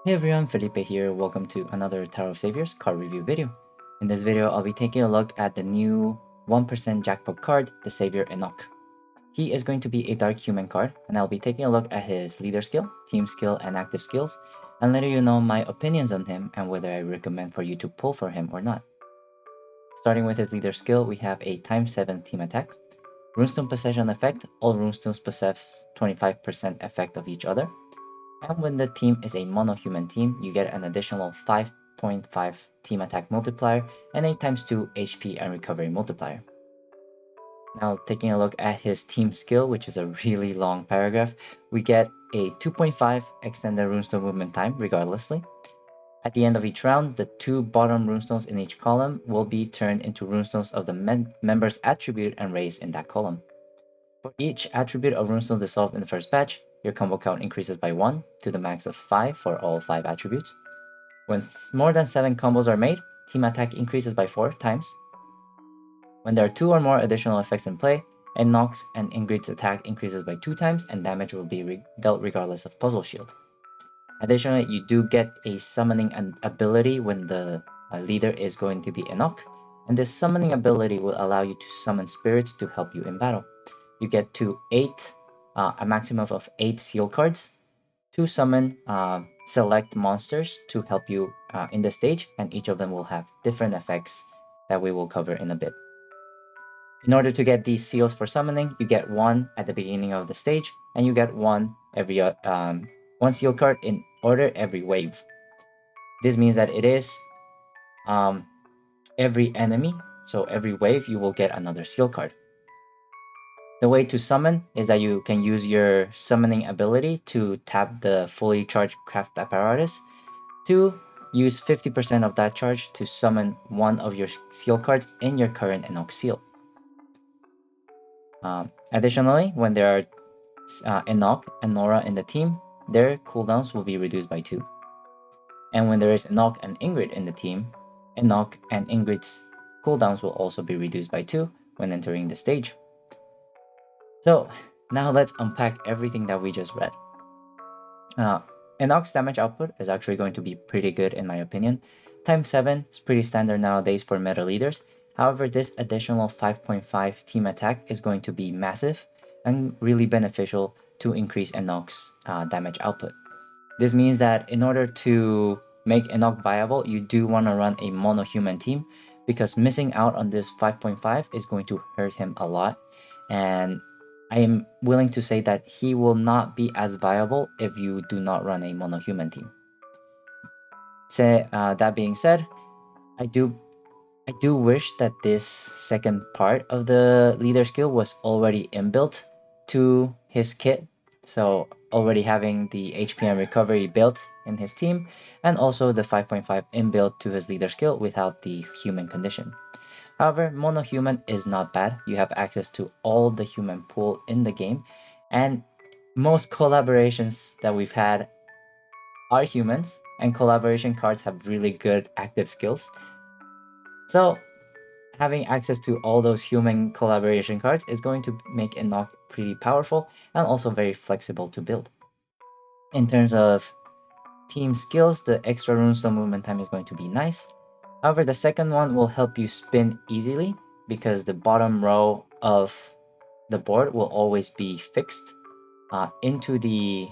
Hey everyone, Felipe here. Welcome to another Tower of Saviors card review video. In this video, I'll be taking a look at the new 1% jackpot card, the Savior Enoch. He is going to be a Dark Human card, and I'll be taking a look at his leader skill, team skill, and active skills, and letting you know my opinions on him and whether I recommend for you to pull for him or not. Starting with his leader skill, we have a ×7 team attack. Runestone possession effect, all runestones possess 25% effect of each other. And when the team is a mono-human team, you get an additional 5.5 team attack multiplier and a ×2 HP and recovery multiplier. Now taking a look at his team skill, which is a really long paragraph, we get a 2.5 extended runestone movement time regardlessly. At the end of each round, the two bottom runestones in each column will be turned into runestones of the member's attribute and raised in that column. For each attribute of runestone dissolved in the first batch, your combo count increases by 1 to the max of 5 for all 5 attributes. When more than 7 combos are made, team attack increases by 4 times. When there are 2 or more additional effects in play, Enoch's and Ingrid's attack increases by 2 times and damage will be dealt regardless of puzzle shield. Additionally, you do get a summoning ability when the leader is going to be Enoch, and this summoning ability will allow you to summon spirits to help you in battle. You get to a maximum of 8 seal cards to summon select monsters to help you in the stage, and each of them will have different effects that we will cover in a bit. In order to get these seals for summoning, you get one at the beginning of the stage, and you get one seal card in order every wave. This means that it is every enemy, so every wave you will get another seal card. The way to summon is that you can use your summoning ability to tap the fully charged craft apparatus to use 50% of that charge to summon one of your seal cards in your current Enoch seal. Additionally, when there are Enoch and Nora in the team, their cooldowns will be reduced by 2. And when there is Enoch and Ingrid in the team, Enoch and Ingrid's cooldowns will also be reduced by 2 when entering the stage. So now let's unpack everything that we just read. Enoch's damage output is actually going to be pretty good in my opinion. ×7 is pretty standard nowadays for meta leaders. However, this additional 5.5 team attack is going to be massive and really beneficial to increase Enoch's damage output. This means that in order to make Enoch viable, you do want to run a mono-human team because missing out on this 5.5 is going to hurt him a lot, and I am willing to say that he will not be as viable if you do not run a mono-human team. That being said, I do wish that this second part of the leader skill was already inbuilt to his kit. So already having the HP and recovery built in his team, and also the 5.5 inbuilt to his leader skill without the human condition. However, mono human is not bad. You have access to all the human pool in the game, and most collaborations that we've had are humans, and collaboration cards have really good active skills. So having access to all those human collaboration cards is going to make Enoch pretty powerful and also very flexible to build. In terms of team skills, the extra runestone movement time is going to be nice. However, the second one will help you spin easily because the bottom row of the board will always be fixed into the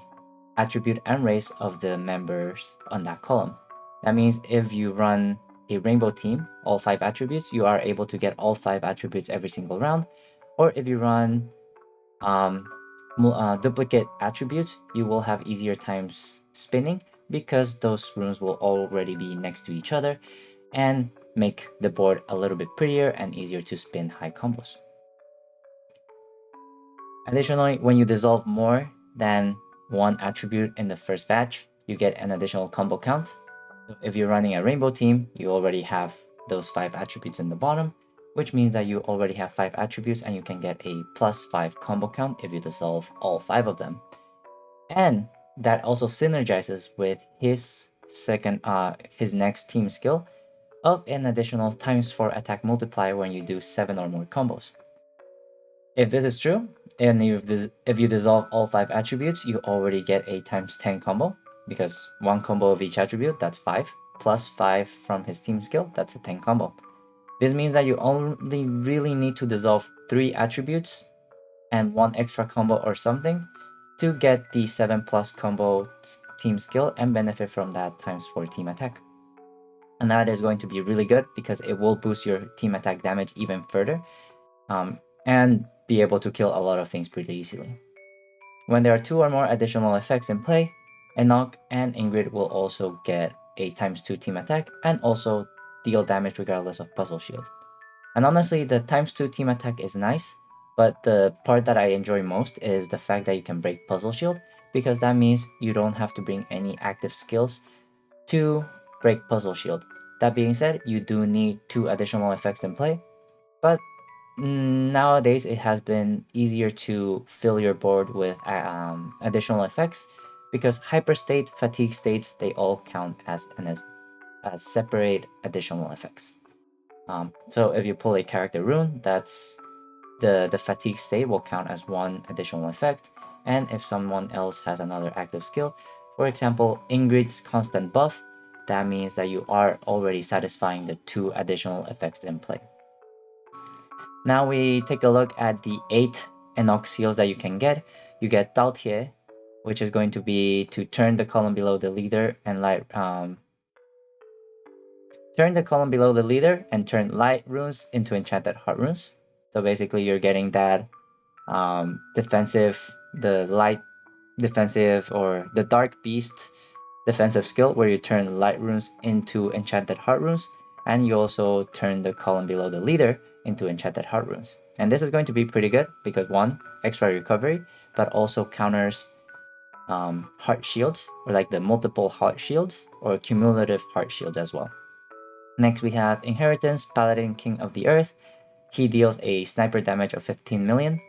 attribute and race of the members on that column. That means if you run a rainbow team, all 5 attributes, you are able to get all 5 attributes every single round. Or if you run duplicate attributes, you will have easier times spinning because those runes will already be next to each other and make the board a little bit prettier and easier to spin high combos. Additionally, when you dissolve more than one attribute in the first batch, you get an additional combo count. So if you're running a rainbow team, you already have those 5 attributes in the bottom, which means that you already have 5 attributes and you can get a +5 combo count if you dissolve all 5 of them. And that also synergizes with his next team skill of an additional ×4 attack multiplier when you do 7 or more combos. If this is true, and if you dissolve all 5 attributes, you already get a ×10 combo. because one combo of each attribute, that's 5, plus 5 from his team skill, that's a 10 combo. This means that you only really need to dissolve 3 attributes and 1 extra combo or something to get the 7 plus combo team skill and benefit from that times 4 team attack. And that is going to be really good because it will boost your team attack damage even further, and be able to kill a lot of things pretty easily. When there are 2 or more additional effects in play, Enoch and Ingrid will also get a times 2 team attack and also deal damage regardless of puzzle shield. And honestly, the times 2 team attack is nice, but the part that I enjoy most is the fact that you can break puzzle shield, because that means you don't have to bring any active skills to break puzzle shield. That being said, you do need 2 additional effects in play, but nowadays it has been easier to fill your board with additional effects, because hyper state, fatigue states, they all count as separate additional effects. So if you pull a character rune, that's the fatigue state will count as 1 additional effect, and if someone else has another active skill, for example Ingrid's constant buff, that means that you are already satisfying the 2 additional effects in play. Now we take a look at the 8 Enoch seals that you can get. You get Daltie, which is going to be to turn the column below the leader and turn light runes into enchanted heart runes. So basically you're getting that the light defensive, or the dark beast defensive skill, where you turn light runes into enchanted heart runes, and you also turn the column below the leader into enchanted heart runes. And this is going to be pretty good because 1, extra recovery, but also counters heart shields, or like the multiple heart shields or cumulative heart shields as well. Next we have Inheritance, Paladin, King of the Earth. He deals a sniper damage of 15 million,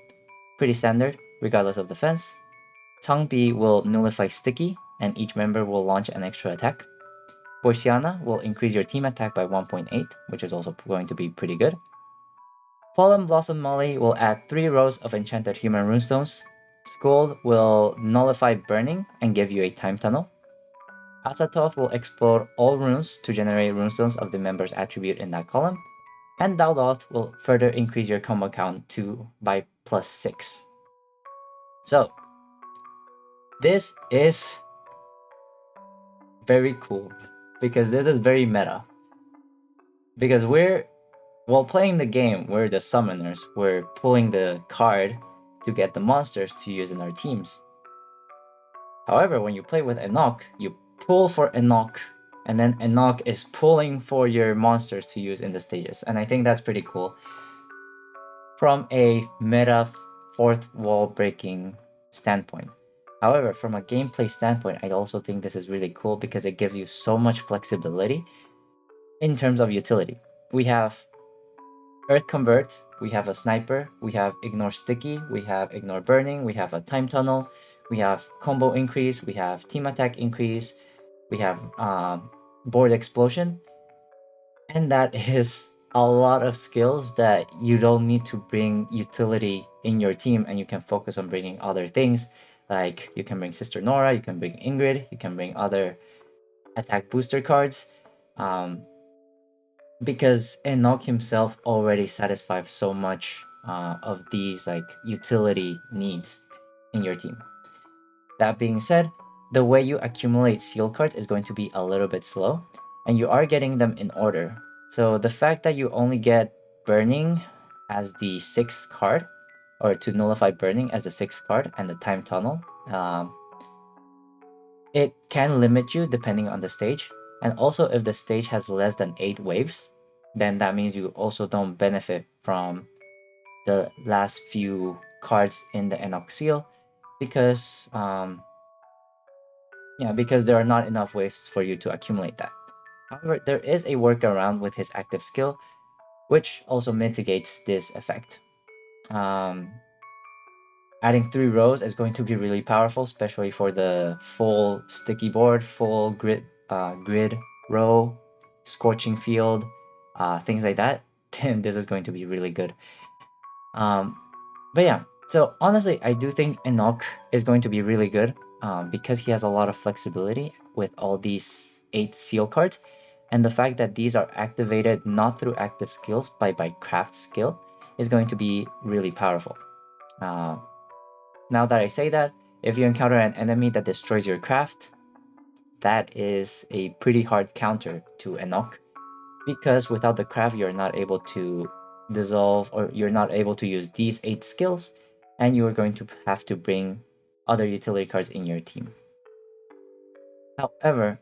pretty standard regardless of defense. Tongbi will nullify Sticky, and each member will launch an extra attack. Boisiana will increase your team attack by 1.8, which is also going to be pretty good. Fallen Blossom Molly will add 3 rows of enchanted human runestones. Scold will nullify Burning and give you a time tunnel. Asatoth will explode all runes to generate runestones of the member's attribute in that column. And Daldoth will further increase your combo count by +6. So this is very cool because this is very meta. Because while playing the game, we're the summoners, we're pulling the card to get the monsters to use in our teams. However, when you play with Enoch, you pull for Enoch, and then Enoch is pulling for your monsters to use in the stages. And I think that's pretty cool from a meta fourth wall breaking standpoint. However, from a gameplay standpoint, I also think this is really cool because it gives you so much flexibility in terms of utility. We have Earth Convert, we have a Sniper, we have Ignore Sticky, we have Ignore Burning, we have a Time Tunnel, we have Combo Increase, we have Team Attack Increase, we have Board Explosion, and that is a lot of skills that you don't need to bring utility in your team, and you can focus on bringing other things, like you can bring Sister Nora, you can bring Ingrid, you can bring other attack booster cards, because Enoch himself already satisfies so much of these like utility needs in your team. That being said, the way you accumulate seal cards is going to be a little bit slow, and you are getting them in order. So the fact that you only get Burning as the 6th card, or to nullify Burning as the 6th card, and the Time Tunnel, it can limit you depending on the stage. And also, if the stage has less than 8 waves, then that means you also don't benefit from the last few cards in the Enoch seal, because because there are not enough waves for you to accumulate that. However, there is a workaround with his active skill, which also mitigates this effect. Adding 3 rows is going to be really powerful, especially for the full sticky board, full grid row, scorching field, things like that. Then this is going to be really good. But yeah, so honestly, I do think Enoch is going to be really good because he has a lot of flexibility with all these 8 seal cards, and the fact that these are activated not through active skills but by craft skill is going to be really powerful. Now that I say that, if you encounter an enemy that destroys your craft, that is a pretty hard counter to Enoch, because without the craft you're not able to dissolve, or you're not able to use these 8 skills, and you are going to have to bring other utility cards in your team. However,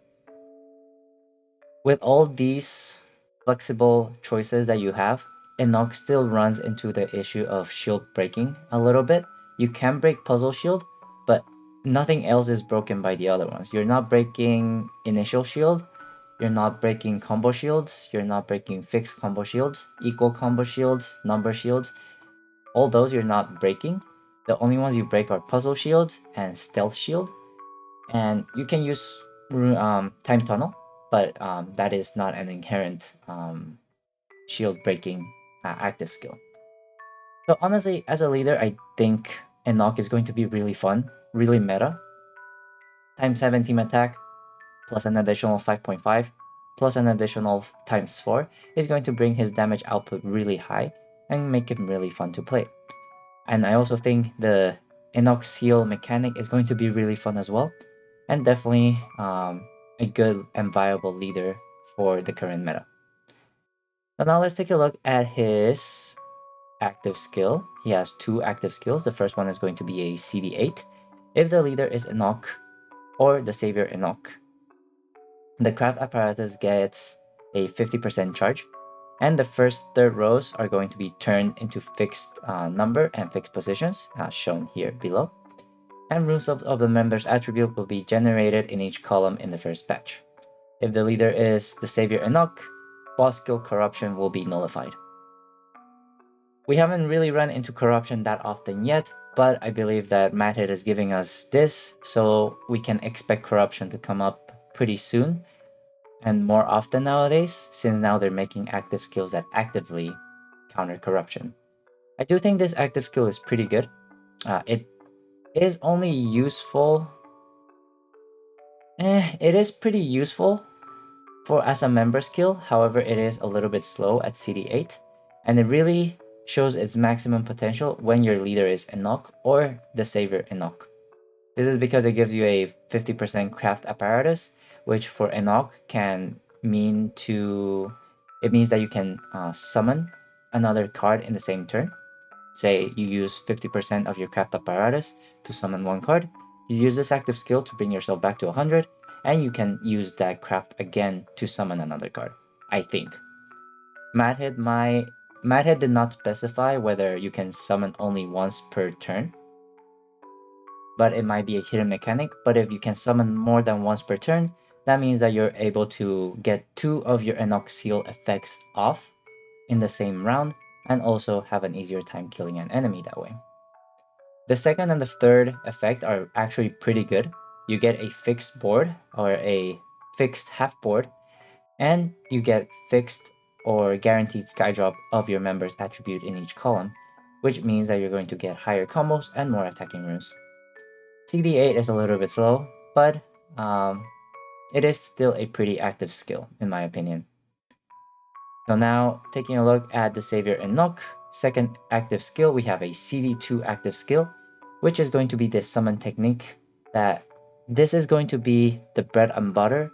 with all these flexible choices that you have, Enoch still runs into the issue of shield breaking a little bit. You can break puzzle shield, but nothing else is broken by the other ones. You're not breaking initial shield, you're not breaking combo shields, you're not breaking fixed combo shields, equal combo shields, number shields. All those you're not breaking. The only ones you break are puzzle shields and stealth shield. And you can use time tunnel, but that is not an inherent shield breaking active skill. So honestly, as a leader, I think Enoch is going to be really fun, really meta. Times 7 team attack plus an additional 5.5 plus an additional times 4 is going to bring his damage output really high and make him really fun to play. And I also think the Enoch seal mechanic is going to be really fun as well, and definitely a good and viable leader for the current meta. So now let's take a look at his active skill. He has 2 active skills. The first one is going to be a CD8 if the leader is Enoch or the savior Enoch. The craft apparatus gets a 50% charge, and the first 3 rows are going to be turned into fixed number and fixed positions, as shown here below. And runes of the member's attribute will be generated in each column in the first batch. If the leader is the savior Enoch, boss skill corruption will be nullified. We haven't really run into corruption that often yet, but I believe that Madhead is giving us this, so we can expect corruption to come up pretty soon and more often nowadays, since now they're making active skills that actively counter corruption. I do think this active skill is pretty good. It is only useful. It is pretty useful for as a member skill. However, it is a little bit slow at CD8, and it really shows its maximum potential when your leader is Enoch or the savior Enoch. This is because it gives you a 50% craft apparatus, which for Enoch can mean it means that you can summon another card in the same turn. Say you use 50% of your craft apparatus to summon one card. You use this active skill to bring yourself back to 100, and you can use that craft again to summon another card, I think. Madhead did not specify whether you can summon only once per turn, but it might be a hidden mechanic. But if you can summon more than once per turn, that means that you're able to get 2 of your Enoch seal effects off in the same round, and also have an easier time killing an enemy that way. The second and the third effect are actually pretty good. You get a fixed board or a fixed half board, and you get fixed or guaranteed skydrop of your member's attribute in each column, which means that you're going to get higher combos and more attacking runes. CD8 is a little bit slow, but it is still a pretty active skill in my opinion. So now taking a look at the savior Enoch, second active skill, we have a CD2 active skill, which is going to be the summon technique. That this is going to be the bread and butter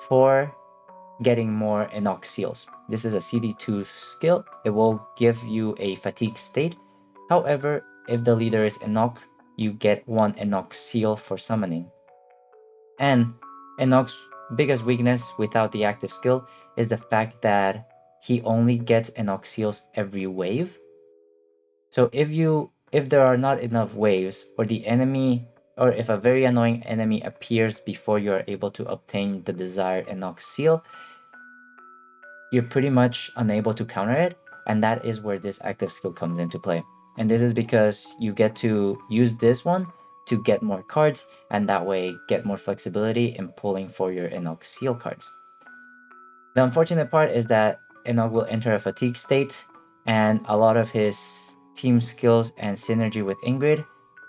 for getting more Enoch seals. This is a CD2 skill. It will give you a fatigue state. However, if the leader is Enoch, you get 1 Enoch seal for summoning. And Enoch's biggest weakness without the active skill is the fact that he only gets Enoch seals every wave. So if there are not enough waves, or the enemy, or if a very annoying enemy appears before you are able to obtain the desired Enoch seal, you're pretty much unable to counter it, and that is where this active skill comes into play. And this is because you get to use this one to get more cards, and that way get more flexibility in pulling for your Enoch seal cards. The unfortunate part is that Enoch will enter a fatigue state, and a lot of his team skills and synergy with Ingrid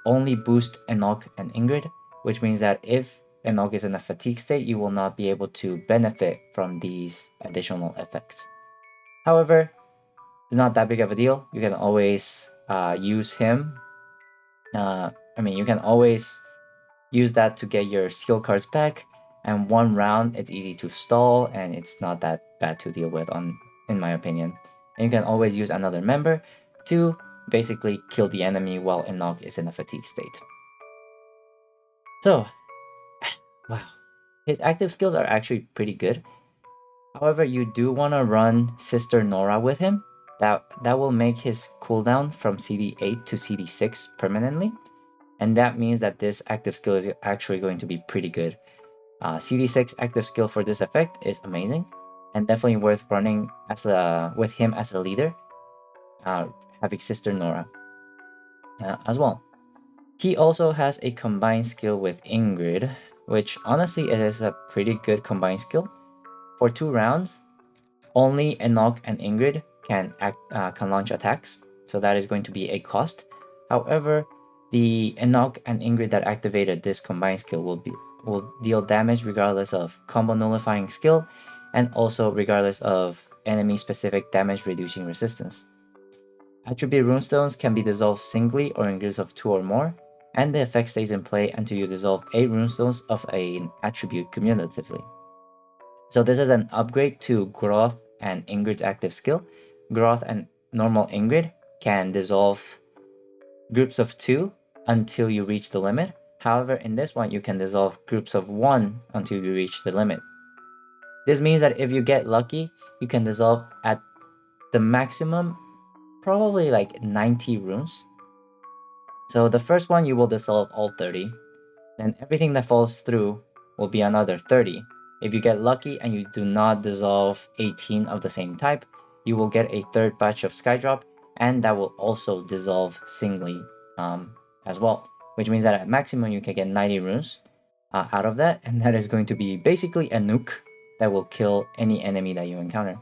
only boost Enoch and Ingrid, which means that if Enoch is in a fatigue state, you will not be able to benefit from these additional effects. However, it's not that big of a deal. You can always use him. You can always use that to get your skill cards back. And one round, it's easy to stall, and it's not that bad to deal with, in my opinion. And you can always use another member to basically kill the enemy while Enoch is in a fatigue state. So, wow, his active skills are actually pretty good. However, you do want to run Sister Nora with him. That will make his cooldown from CD8 to CD6 permanently. And that means that this active skill is actually going to be pretty good. CD6 active skill for this effect is amazing, and definitely worth running with him as a leader, having Sister Nora as well. He also has a combined skill with Ingrid, which honestly it is a pretty good combined skill. For 2 rounds, only Enoch and Ingrid can launch attacks, so that is going to be a cost. However, the Enoch and Ingrid that activated this combined skill will deal damage regardless of combo nullifying skill, and also regardless of enemy specific damage reducing resistance. Attribute runestones can be dissolved singly or in groups of 2 or more, and the effect stays in play until you dissolve 8 runestones of an attribute cumulatively. So this is an upgrade to Groth and Ingrid's active skill. Groth and normal Ingrid can dissolve groups of 2 until you reach the limit. However, in this one, you can dissolve groups of 1 until you reach the limit. This means that if you get lucky, you can dissolve at the maximum, probably like 90 runes. So the first one, you will dissolve all 30. Then everything that falls through will be another 30. If you get lucky and you do not dissolve 18 of the same type, you will get a third batch of Skydrop, and that will also dissolve singly as well, which means that at maximum you can get 90 runes out of that, and that is going to be basically a nuke that will kill any enemy that you encounter.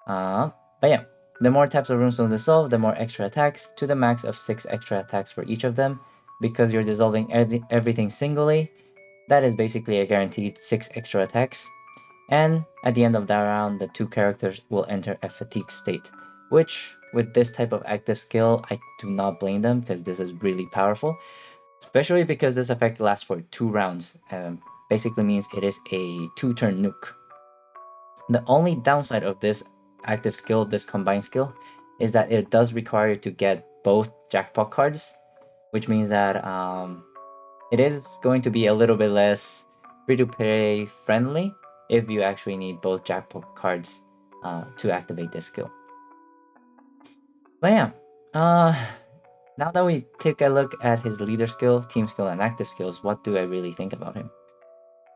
But yeah, the more types of runes will dissolve, the more extra attacks, to the max of 6 extra attacks for each of them. Because you're dissolving everything singly, that is basically a guaranteed 6 extra attacks. And at the end of that round, the 2 characters will enter a fatigue state, which with this type of active skill, I do not blame them because this is really powerful, especially because this effect lasts for 2 rounds, and basically means it is a 2-turn nuke. The only downside of this active skill, this combined skill, is that it does require you to get both jackpot cards, which means that it is going to be a little bit less free-to-play friendly if you actually need both jackpot cards to activate this skill. But yeah, now that we take a look at his leader skill, team skill, and active skills, what do I really think about him?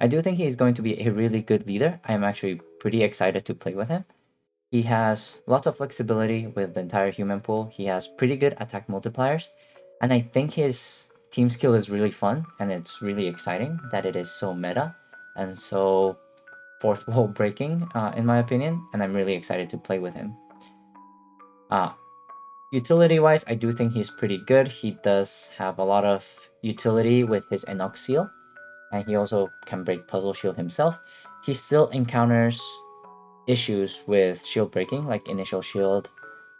I do think he's going to be a really good leader. I am actually pretty excited to play with him. He has lots of flexibility with the entire human pool. He has pretty good attack multipliers, and I think his team skill is really fun, and it's really exciting that it is so meta and so fourth wall breaking, in my opinion, and I'm really excited to play with him. Utility-wise, I do think he's pretty good. He does have a lot of utility with his Enoch seal, and he also can break Puzzle Shield himself. He still encounters issues with shield breaking, like initial shield,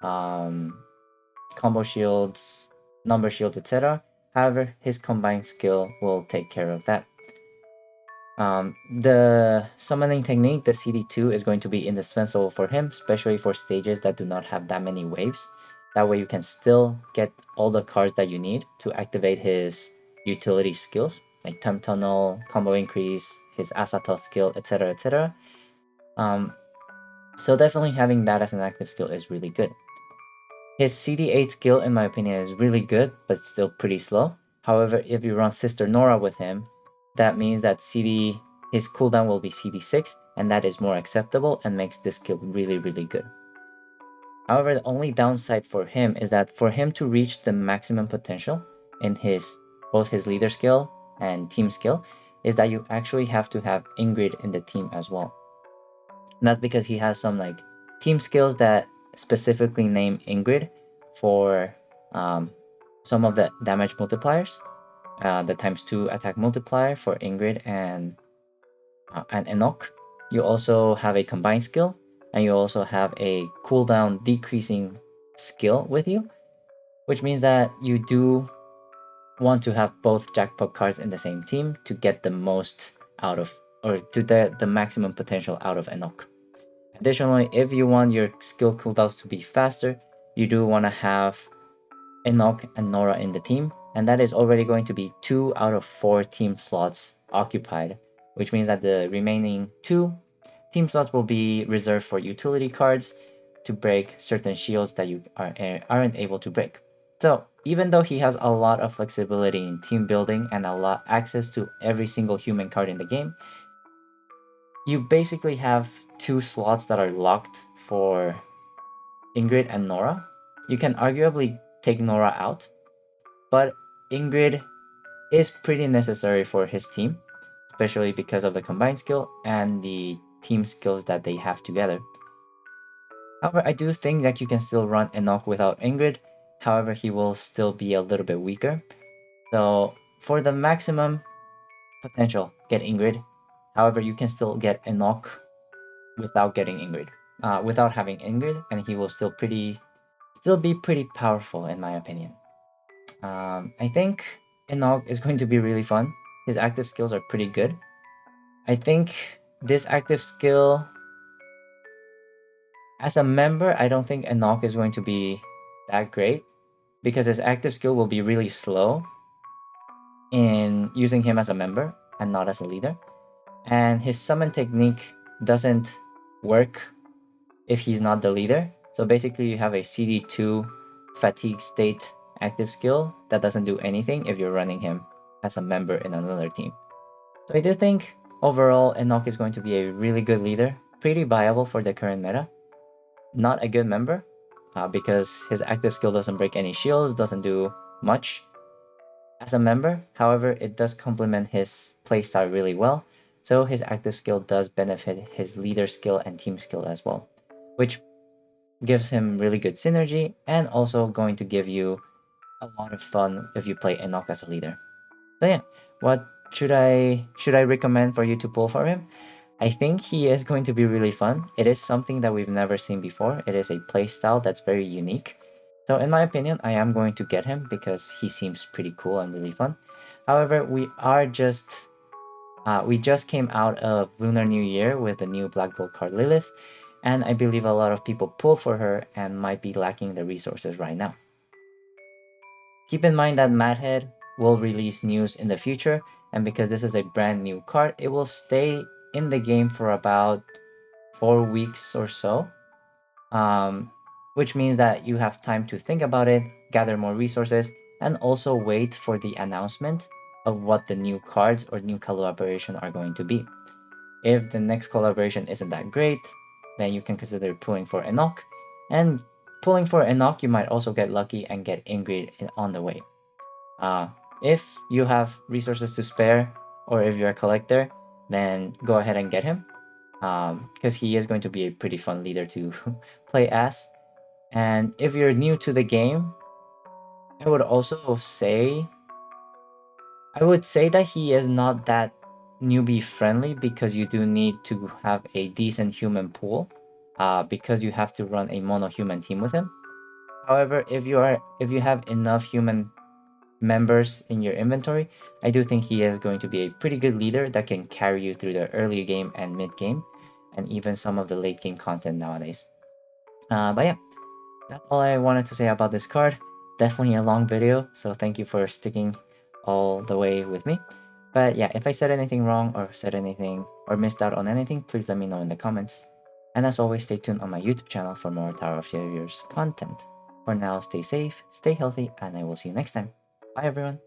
combo shields, number shields, etc. However, his combined skill will take care of that. The summoning technique, the CD2, is going to be indispensable for him, especially for stages that do not have that many waves. That way you can still get all the cards that you need to activate his utility skills, like Time Tunnel, Combo Increase, his Asatoth skill, etc, etc. So definitely having that as an active skill is really good. His CD8 skill, in my opinion, is really good, but still pretty slow. However, if you run Sister Nora with him, that means that his cooldown will be CD6, and that is more acceptable and makes this skill really, really good. However, the only downside for him is that for him to reach the maximum potential in both his leader skill and team skill, is that you actually have to have Ingrid in the team as well. And that's because he has some like team skills that specifically name Ingrid for some of the damage multipliers. the ×2 attack multiplier for Ingrid and Enoch. You also have a combined skill, and you also have a cooldown decreasing skill with you, which means that you do want to have both jackpot cards in the same team to get the most out of, or to the maximum potential out of Enoch. Additionally, if you want your skill cooldowns to be faster, you do want to have Enoch and Nora in the team, and that is already going to be 2 out of 4 team slots occupied, which means that the remaining 2 team slots will be reserved for utility cards to break certain shields that you aren't able to break. So even though he has a lot of flexibility in team building and a lot access to every single human card in the game, you basically have 2 slots that are locked for Ingrid and Nora. You can arguably take Nora out, but Ingrid is pretty necessary for his team, especially because of the combined skill and the team skills that they have together. However, I do think that you can still run Enoch without Ingrid. However, he will still be a little bit weaker. So for the maximum potential, get Ingrid. However, you can still get Enoch without getting Ingrid, without having Ingrid, and he will still be pretty powerful in my opinion. I think Enoch is going to be really fun. His active skills are pretty good. I think this active skill, as a member, I don't think Enoch is going to be that great because his active skill will be really slow in using him as a member and not as a leader. And his summon technique doesn't work if he's not the leader. So basically you have a CD2 fatigue state active skill that doesn't do anything if you're running him as a member in another team. So I do think overall Enoch is going to be a really good leader, pretty viable for the current meta. Not a good member because his active skill doesn't break any shields, doesn't do much as a member. However, it does complement his playstyle really well, so his active skill does benefit his leader skill and team skill as well, which gives him really good synergy and also going to give you a lot of fun if you play Enoch as a leader. So yeah, what should I recommend for you to pull for him? I think he is going to be really fun. It is something that we've never seen before. It is a playstyle that's very unique. So in my opinion, I am going to get him because he seems pretty cool and really fun. However, we just came out of Lunar New Year with the new Black Gold card Lilith, and I believe a lot of people pull for her and might be lacking the resources right now. Keep in mind that Madhead will release news in the future, and because this is a brand new card, it will stay in the game for about 4 weeks or so, which means that you have time to think about it, gather more resources, and also wait for the announcement of what the new cards or new collaboration are going to be. If the next collaboration isn't that great, then you can consider pulling for Enoch, and pulling for Enoch, you might also get lucky and get Ingrid on the way. If you have resources to spare, or if you're a collector, then go ahead and get him, because he is going to be a pretty fun leader to play as. And if you're new to the game, I would say that he is not that newbie friendly because you do need to have a decent human pool, because you have to run a mono human team with him. However, if you have enough human members in your inventory, I do think he is going to be a pretty good leader that can carry you through the early game and mid game, and even some of the late game content nowadays. But yeah, that's all I wanted to say about this card. Definitely a long video, so thank you for sticking all the way with me. But yeah, if I said anything wrong or said anything or missed out on anything, please let me know in the comments. And as always, stay tuned on my YouTube channel for more Tower of Saviors content. For now, stay safe, stay healthy, and I will see you next time. Bye everyone!